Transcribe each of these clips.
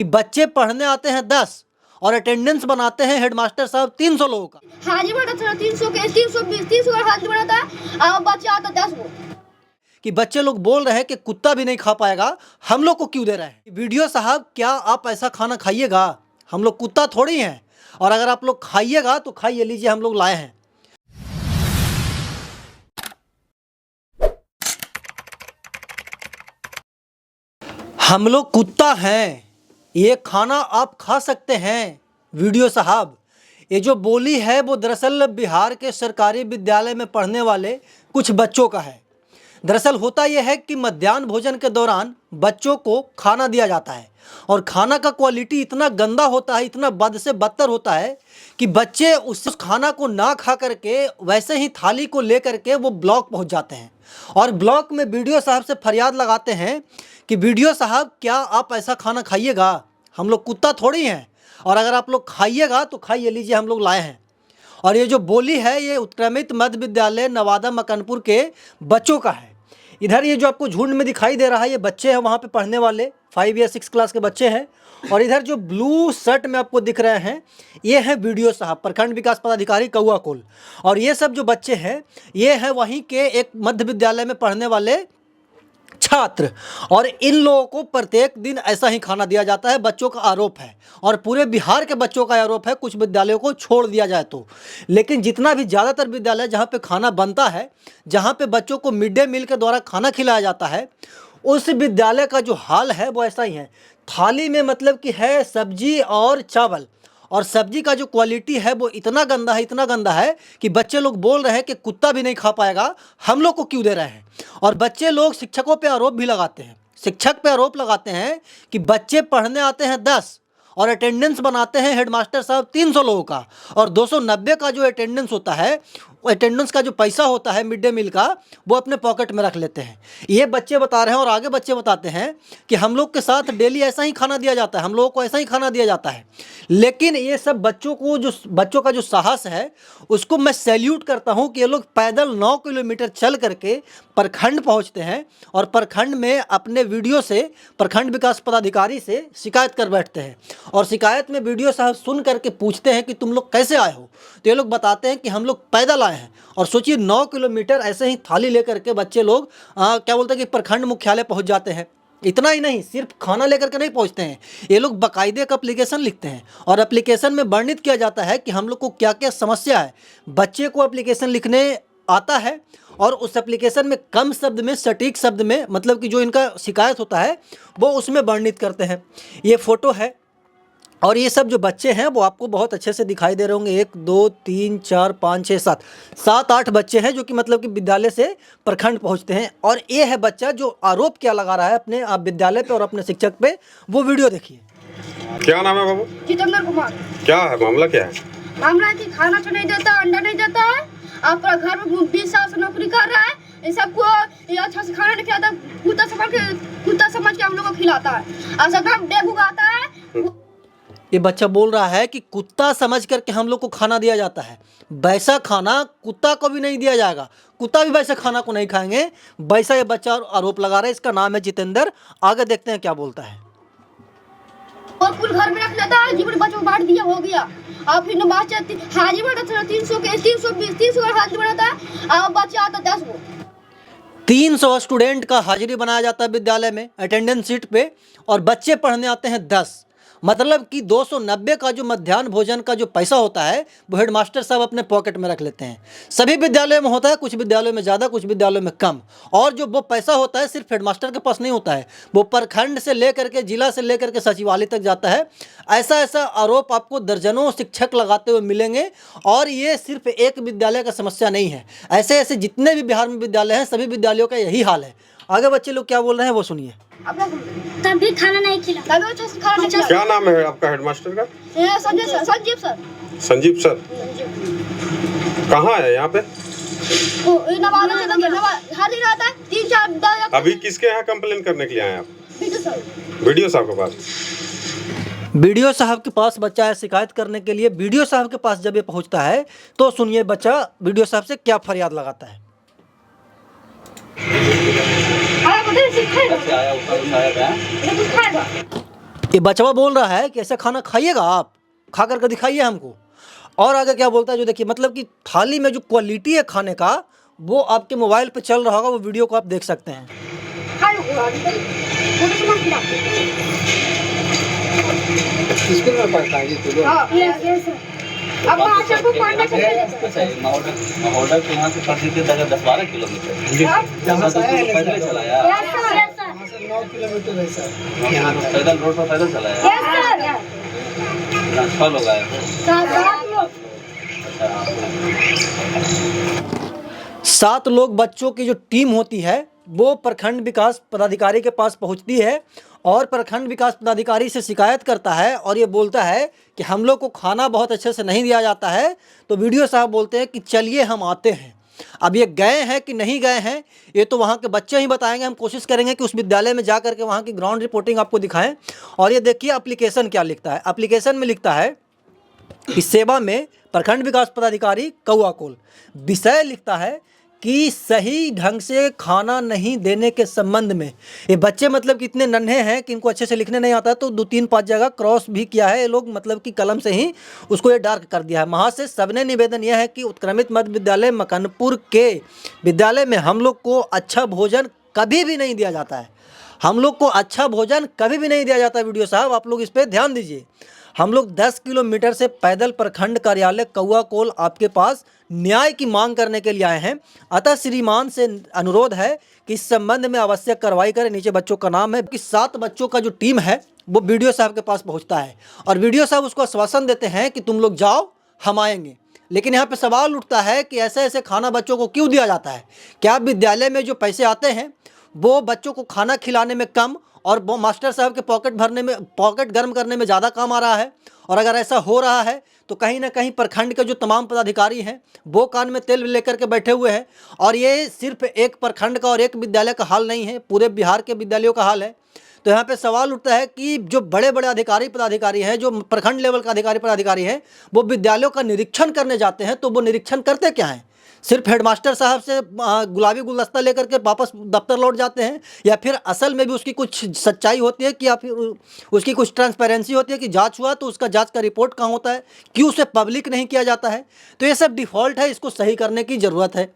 कि बच्चे पढ़ने आते हैं 10 और अटेंडेंस बनाते हैं हेडमास्टर साहब 300 लोगों का। हाजिर बढ़ा था 300 के 320 300 का हाजिर बढ़ा था और बच्चा आता 10 गो। कि बच्चे लोग बोल रहे हैं कि कुत्ता भी नहीं खा पाएगा, हम लोग को क्यों दे रहे हैं। वीडियो साहब क्या आप ऐसा खाना खाइएगा? हम लोग कुत्ता थोड़ी हैं, और अगर आप लोग खाइएगा तो खाइए, लीजिए हम लोग लाए हैं। हम लोग कुत्ता हैं, ये खाना आप खा सकते हैं। वीडियो साहब ये जो बोली है वो दरअसल बिहार के सरकारी विद्यालय में पढ़ने वाले कुछ बच्चों का है। दरअसल होता यह है कि मध्याह्न भोजन के दौरान बच्चों को खाना दिया जाता है और खाना का क्वालिटी इतना गंदा होता है, इतना बद से बदतर होता है कि बच्चे उस खाना को ना खा करके वैसे ही थाली को लेकर के वो ब्लॉक पहुंच जाते हैं और ब्लॉक में वीडियो साहब से फरियाद लगाते हैं कि वीडियो साहब क्या आप ऐसा खाना खाइएगा? हम लोग कुत्ता थोड़ी हैं, और अगर आप लोग खाइएगा तो खाइए, लीजिए हम लोग लाए हैं। और ये जो बोली है ये उत्क्रमित मध्य विद्यालय नवादा मकनपुर के बच्चों का है। इधर ये जो आपको झुंड में दिखाई दे रहा है ये बच्चे हैं वहाँ पे पढ़ने वाले 5 या 6 क्लास के बच्चे हैं। और इधर जो ब्लू शर्ट में आपको दिख रहे हैं ये हैं वीडियो साहब, प्रखंड विकास पदाधिकारी कौआ कोल। और ये सब जो बच्चे हैं ये हैं वहीं के एक मध्य विद्यालय में पढ़ने वाले छात्र, और इन लोगों को प्रत्येक दिन ऐसा ही खाना दिया जाता है, बच्चों का आरोप है। और पूरे बिहार के बच्चों का आरोप है, कुछ विद्यालयों को छोड़ दिया जाए तो। लेकिन जितना भी ज़्यादातर विद्यालय जहाँ पे खाना बनता है, जहाँ पे बच्चों को मिड डे मील के द्वारा खाना खिलाया जाता है, उस विद्यालय का जो हाल है वो ऐसा ही है। थाली में मतलब कि है सब्जी और चावल, और सब्जी का जो क्वालिटी है वो इतना गंदा है, इतना गंदा है कि बच्चे लोग बोल रहे हैं कि कुत्ता भी नहीं खा पाएगा, हम लोग को क्यों दे रहे हैं। और बच्चे लोग शिक्षकों पे आरोप भी लगाते हैं, शिक्षक पे आरोप लगाते हैं कि बच्चे पढ़ने आते हैं 10 और अटेंडेंस बनाते हैं हेडमास्टर साहब 300 लोगों का, और 290 का जो अटेंडेंस होता है, अटेंडेंस का जो पैसा होता है मिड डे मील का, वो अपने पॉकेट में रख लेते हैं। ये बच्चे बता रहे हैं, और आगे बच्चे बताते हैं कि हम लोग के साथ डेली ऐसा ही खाना दिया जाता है, हम लोगों को ऐसा ही खाना दिया जाता है। लेकिन ये सब बच्चों का जो साहस है उसको मैं सैल्यूट करता हूँ कि ये लोग पैदल 9 किलोमीटर चल करके प्रखंड पहुँचते हैं और प्रखंड में अपने वीडियो से प्रखंड विकास पदाधिकारी से शिकायत कर बैठते हैं। और शिकायत में वीडियो साहब सुन करके पूछते हैं कि तुम लोग कैसे आए हो, तो ये लोग बताते हैं कि हम लोग पैदल आए हैं। और सोचिए 9 किलोमीटर ऐसे ही थाली लेकर के बच्चे लोग क्या बोलते हैं कि प्रखंड मुख्यालय पहुंच जाते हैं। इतना ही नहीं, सिर्फ खाना लेकर के नहीं पहुंचते हैं, ये लोग बाकायदे एक एप्लीकेशन लिखते हैं और एप्लीकेशन में वर्णित किया जाता है कि हम लोग को क्या क्या समस्या है। बच्चे को एप्लीकेशन लिखने आता है और उस एप्लीकेशन में कम शब्द में, सटीक शब्द में, मतलब कि जो इनका शिकायत होता है वो उसमें वर्णित करते हैं। ये फ़ोटो है, और ये सब जो बच्चे हैं वो आपको बहुत अच्छे से दिखाई दे रहे होंगे। 1 2 3 4 5 6 7 8 बच्चे हैं जो कि मतलब कि विद्यालय से प्रखंड पहुंचते हैं। और ये है बच्चा जो आरोप क्या लगा रहा है अपने विद्यालय पे और अपने शिक्षक पे, वो वीडियो देखिए। क्या नाम है बाबू? जितेंद्र कुमार। क्या है मामला, क्या है? मामला है कि खाना तो नहीं देता, अंडा नहीं देता है, आप घर में 20 साल से नौकरी कर रहा है, इन सबको ये अच्छा से खाना नहीं खिलाता, कुत्ता समझ के हम लोग को खिलाता है। और सब डेग उगाता है। ये बच्चा बोल रहा है कि कुत्ता समझ करके हम लोग को खाना दिया जाता है, वैसा खाना कुत्ता को भी नहीं दिया जाएगा, कुत्ता भी वैसे खाना को नहीं खाएंगे, वैसा ये बच्चा आरोप लगा रहा है। इसका नाम है जितेंद्र। आगे देखते हैं क्या बोलता है। और कुल घर में रख लेता है, जीवन बच्चों को बांट दिया, हो गया। और फिर नमाज हाजिर बढ़ा था 300 के 320 300 का हाजिर बढ़ा था और बच्चा आता 10 गो। 300 स्टूडेंट का हाजिरी बनाया जाता है विद्यालय में अटेंडेंस शीट पे, और बच्चे पढ़ने आते हैं 10। मतलब कि 290 का जो मध्याह्न भोजन का जो पैसा होता है वो हेडमास्टर साहब अपने पॉकेट में रख लेते हैं। सभी विद्यालयों में होता है, कुछ विद्यालयों में ज़्यादा, कुछ विद्यालयों में कम। और जो वो पैसा होता है सिर्फ हेडमास्टर के पास नहीं होता है, वो प्रखंड से लेकर के, जिला से लेकर के सचिवालय तक जाता है। ऐसा आरोप आपको दर्जनों शिक्षक लगाते हुए मिलेंगे। और ये सिर्फ एक विद्यालय का समस्या नहीं है, ऐसे ऐसे जितने भी बिहार में विद्यालय हैं सभी विद्यालयों का यही हाल है। आगे बच्चे लोग क्या बोल रहे हैं वो सुनिए। तभी खाना नहीं खिला, क्या नाम है आपका हेडमास्टर का? संजीव सर। संजीव सर कहाँ है यहाँ पे? अभी किसके यहाँ कंप्लेन करने के लिए आए आप? वीडियो साहब के पास। वीडियो साहब के पास बच्चा है शिकायत करने के लिए। वीडियो साहब के पास जब ये पहुंचता है तो सुनिए बच्चा वीडियो साहब से क्या फरियाद लगाता है। ये बचवा बोल रहा है कि ऐसा खाना खाइएगा, आप खा करके दिखाइए हमको। और आगे क्या बोलता है जो देखिए, मतलब कि थाली में जो क्वालिटी है खाने का वो आपके मोबाइल पे चल रहा होगा, वो वीडियो को आप देख सकते हैं। स्कूल में पढ़ता है ये तो अब वहाँ से आपको पढ़ना चाहिए। महोदय के यहाँ से पढ़ने के 10-12 किलोमीटर जहाँ से आया है पैदल चलाया, वहाँ से 9 किलोमीटर है सर। यहाँ पैदल रोड पर पैदल चलाया। 6 लोग आए थे। 7 लोग बच्चों की जो टीम होती है वो प्रखंड विकास पदाधिकारी के पास पहुंचती है और प्रखंड विकास पदाधिकारी से शिकायत करता है और ये बोलता है कि हम लोग को खाना बहुत अच्छे से नहीं दिया जाता है। तो वीडियो साहब बोलते हैं कि चलिए हम आते हैं। अब ये गए हैं कि नहीं गए हैं ये तो वहाँ के बच्चे ही बताएंगे। हम कोशिश करेंगे कि उस विद्यालय में जा करके वहाँ की ग्राउंड रिपोर्टिंग आपको दिखाएं। और ये देखिए एप्लीकेशन क्या लिखता है। एप्लीकेशन में लिखता है कि सेवा में प्रखंड विकास पदाधिकारी कौआकोल। विषय लिखता है कि सही ढंग से खाना नहीं देने के संबंध में। ये बच्चे मतलब कि इतने नन्हे हैं कि इनको अच्छे से लिखने नहीं आता, तो 2-3-5 जगह क्रॉस भी किया है ये लोग, मतलब कि कलम से ही उसको ये डार्क कर दिया है। वहाँ से सबने निवेदन यह है कि उत्क्रमित मध्य विद्यालय मकनपुर के विद्यालय में हम लोग को अच्छा भोजन कभी भी नहीं दिया जाता है। हम लोग को अच्छा भोजन कभी भी नहीं दिया जाता। वीडियो साहब आप लोग इस पर ध्यान दीजिए। हम लोग 10 किलोमीटर से पैदल प्रखंड कार्यालय कौआकोल आपके पास न्याय की मांग करने के लिए आए हैं। अतः श्रीमान से अनुरोध है कि इस संबंध में आवश्यक कार्रवाई करें। नीचे बच्चों का नाम है कि 7 बच्चों का जो टीम है वो वीडियो साहब के पास पहुंचता है और वीडियो साहब उसको आश्वासन देते हैं कि तुम लोग जाओ, हम आएंगे। लेकिन यहाँ पे सवाल उठता है कि ऐसे ऐसे खाना बच्चों को क्यों दिया जाता है? क्या विद्यालय में जो पैसे आते हैं वो बच्चों को खाना खिलाने में कम और वो मास्टर साहब के पॉकेट गर्म करने में ज़्यादा काम आ रहा है? और अगर ऐसा हो रहा है तो कहीं ना कहीं प्रखंड के जो तमाम पदाधिकारी हैं वो कान में तेल लेकर के बैठे हुए हैं। और ये सिर्फ एक प्रखंड का और एक विद्यालय का हाल नहीं है, पूरे बिहार के विद्यालयों का हाल है। तो यहाँ पे सवाल उठता है कि जो बड़े बड़े अधिकारी पदाधिकारी हैं, जो प्रखंड लेवल का अधिकारी पदाधिकारी हैं, वो विद्यालयों का निरीक्षण करने जाते हैं तो वो निरीक्षण करते क्या हैं? सिर्फ हेडमास्टर साहब से गुलाबी गुलदस्ता लेकर के वापस दफ्तर लौट जाते हैं, या फिर असल में भी उसकी कुछ सच्चाई होती है कि या फिर उसकी कुछ ट्रांसपेरेंसी होती है कि जांच हुआ तो उसका जांच का रिपोर्ट कहाँ होता है, क्यों उसे पब्लिक नहीं किया जाता है? तो ये सब डिफ़ॉल्ट है, इसको सही करने की ज़रूरत है।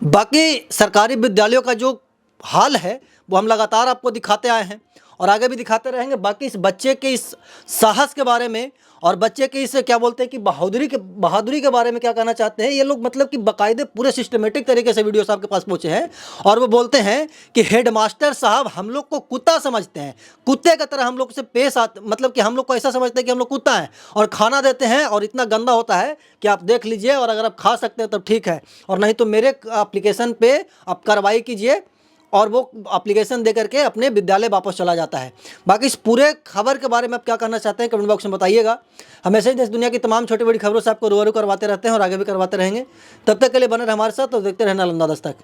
बाकी सरकारी विद्यालयों का जो हाल है वो हम लगातार आपको दिखाते आए हैं और आगे भी दिखाते रहेंगे। बाकी इस बच्चे के इस साहस के बारे में और बच्चे के इस क्या बोलते हैं कि बहादुरी के बारे में क्या कहना चाहते हैं ये लोग, मतलब कि बाकायदे पूरे सिस्टमेटिक तरीके से वीडियो साहब के पास पहुँचे हैं और वो बोलते हैं कि हेडमास्टर साहब हम लोग को कुत्ता समझते हैं, कुत्ते की तरह हम लोग से पेश आते, मतलब कि हम लोग को ऐसा समझते हैं कि हम लोग कुत्ता हैं और खाना देते हैं और इतना गंदा होता है कि आप देख लीजिए और अगर आप खा सकते हैं तब ठीक है, और नहीं तो मेरे एप्लीकेशन पे आप कार्रवाई कीजिए। और वो एप्लीकेशन दे करके अपने विद्यालय वापस चला जाता है। बाकी इस पूरे खबर के बारे में आप क्या कहना चाहते हैं कमेंट बॉक्स में बताइएगा। हमेशा ही देश दुनिया की तमाम छोटी बड़ी खबरों से आपको रूबरू करवाते रहते हैं और आगे भी करवाते रहेंगे। तब तक के लिए बने रहे हमारे साथ और देखते रहना नालंदा दस्तक।